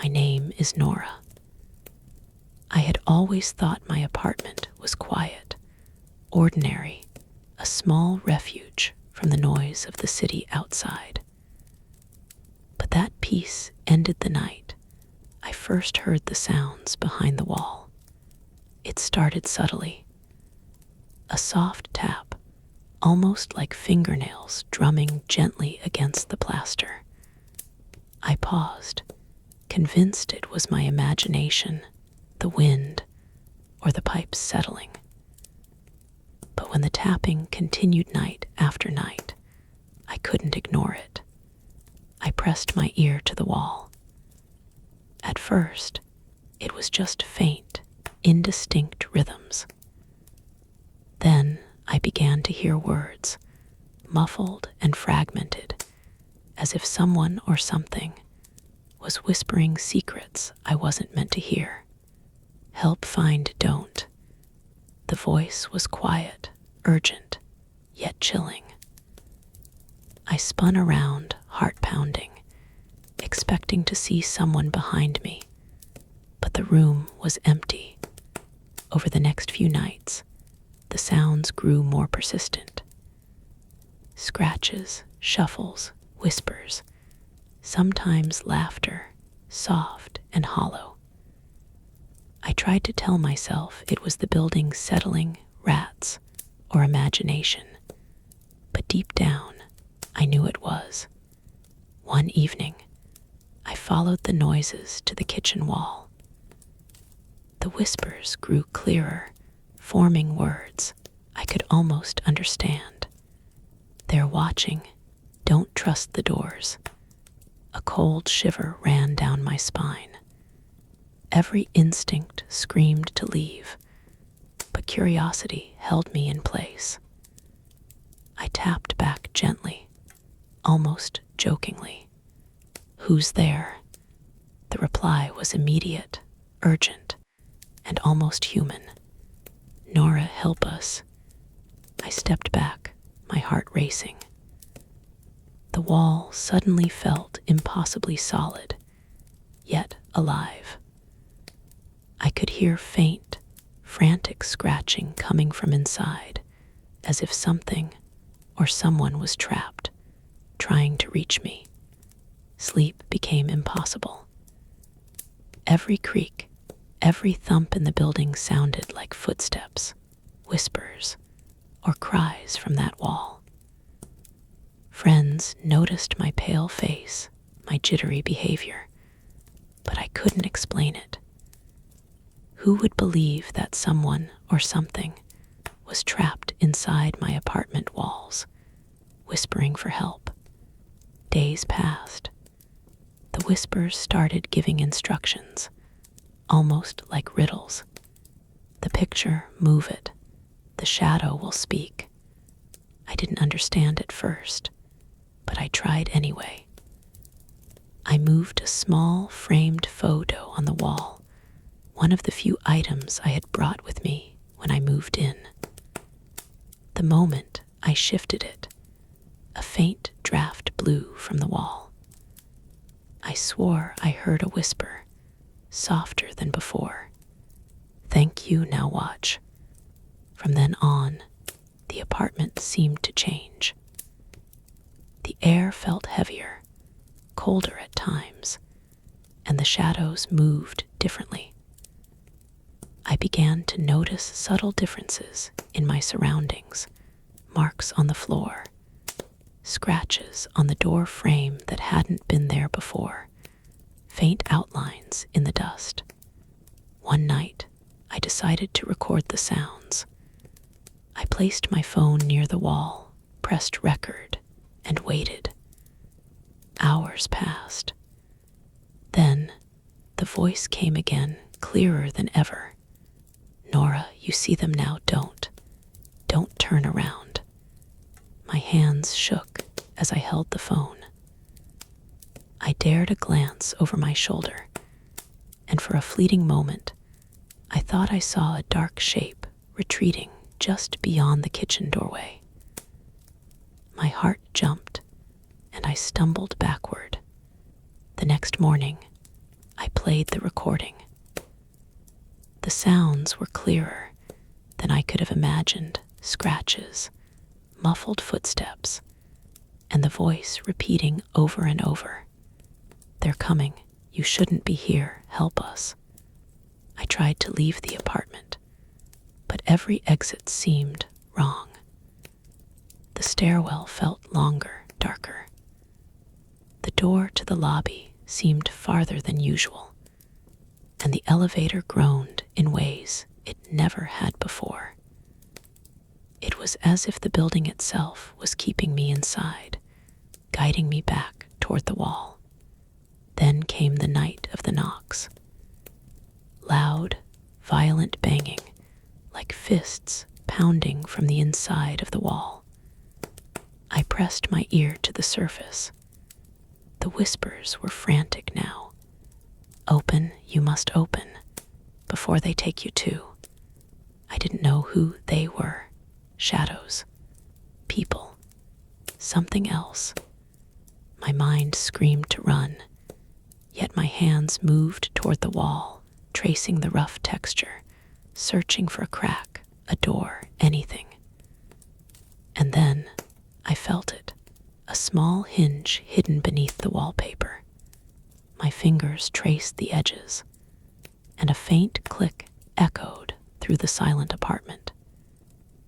My name is Nora. I had always thought my apartment was quiet, ordinary, a small refuge from the noise of the city outside. But that peace ended the night I first heard the sounds behind the wall. It started subtly. A soft tap, almost like fingernails drumming gently against the plaster. I paused, convinced it was my imagination, the wind, or the pipes settling. But when the tapping continued night after night, I couldn't ignore it. I pressed my ear to the wall. At first, it was just faint, indistinct rhythms. Then I began to hear words, muffled and fragmented, as if someone or something was whispering secrets I wasn't meant to hear. Help, find, don't. The voice was quiet, urgent, yet chilling. I spun around, heart pounding, expecting to see someone behind me, but the room was empty. Over the next few nights, the sounds grew more persistent. Scratches, shuffles, whispers, sometimes laughter, soft and hollow. I tried to tell myself it was the building settling, rats, or imagination, but deep down, I knew it was. One evening, I followed the noises to the kitchen wall. The whispers grew clearer, forming words I could almost understand. They're watching. Don't trust the doors. A cold shiver ran down my spine. Every instinct screamed to leave, but curiosity held me in place. I tapped back gently, almost jokingly. Who's there? The reply was immediate, urgent, and almost human. Nora, help us. I stepped back, my heart racing. The wall suddenly felt impossibly solid, yet alive. I could hear faint, frantic scratching coming from inside, as if something or someone was trapped, trying to reach me. Sleep became impossible. Every creak, every thump in the building sounded like footsteps, whispers, or cries from that wall. Friends noticed my pale face, my jittery behavior, but I couldn't explain it. Who would believe that someone or something was trapped inside my apartment walls, whispering for help? Days passed. The whispers started giving instructions, almost like riddles. The picture, move it. The shadow will speak. I didn't understand at first, but I tried anyway. I moved a small framed photo on the wall, one of the few items I had brought with me when I moved in. The moment I shifted it, a faint draft blew from the wall. I swore I heard a whisper, softer than before. Thank you, now watch. From then on, the apartment seemed to change. The air felt heavier, colder at times, and the shadows moved differently. I began to notice subtle differences in my surroundings, marks on the floor, scratches on the door frame that hadn't been there before, faint outlines in the dust. One night, I decided to record the sounds. I placed my phone near the wall, pressed record, and waited. Hours passed. Then, the voice came again, clearer than ever. Nora, you see them now, don't turn around. My hands shook as I held the phone. I dared a glance over my shoulder, and for a fleeting moment, I thought I saw a dark shape retreating just beyond the kitchen doorway. My heart jumped, and I stumbled backward. The next morning, I played the recording. The sounds were clearer than I could have imagined: scratches, muffled footsteps, and the voice repeating over and over, "They're coming. You shouldn't be here. Help us." I tried to leave the apartment, but every exit seemed wrong. The stairwell felt longer, darker. The door to the lobby seemed farther than usual, and the elevator groaned in ways it never had before. It was as if the building itself was keeping me inside, guiding me back toward the wall. Then came the night of the knocks. Loud, violent banging, like fists pounding from the inside of the wall. I pressed my ear to the surface. The whispers were frantic now. "Open, you must open, before they take you too." I didn't know who they were. Shadows, people, something else. My mind screamed to run, yet my hands moved toward the wall, tracing the rough texture, searching for a crack, a door, anything. And then I felt it, a small hinge hidden beneath the wallpaper. My fingers traced the edges, and a faint click echoed through the silent apartment.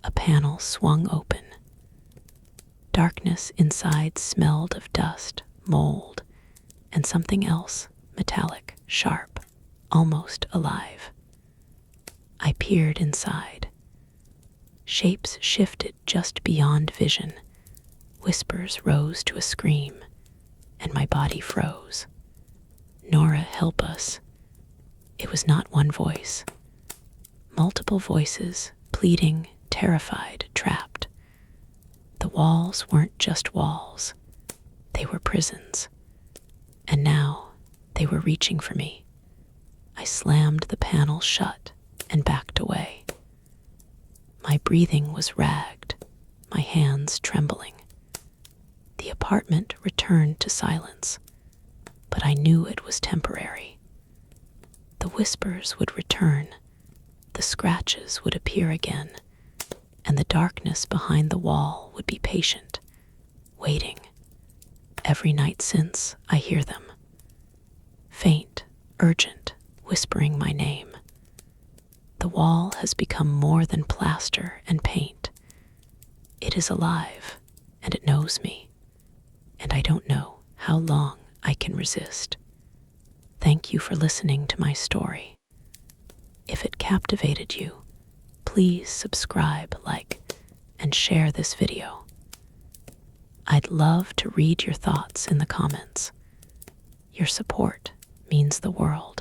A panel swung open. Darkness inside smelled of dust, mold, and something else, metallic, sharp, almost alive. I peered inside. Shapes shifted just beyond vision. Whispers rose to a scream, and my body froze. "Nora, help us." It was not one voice. Multiple voices, pleading, terrified, trapped. The walls weren't just walls. They were prisons. And now they were reaching for me. I slammed the panel shut and backed away. My breathing was ragged, my hands trembling. The apartment returned to silence, but I knew it was temporary. The whispers would return, the scratches would appear again, and the darkness behind the wall would be patient, waiting. Every night since, I hear them. Faint, urgent, whispering my name. The wall has become more than plaster and paint. It is alive, and it knows me, and I don't know how long I can resist. Thank you for listening to my story. If it captivated you, please subscribe, like, and share this video. I'd love to read your thoughts in the comments. Your support means the world.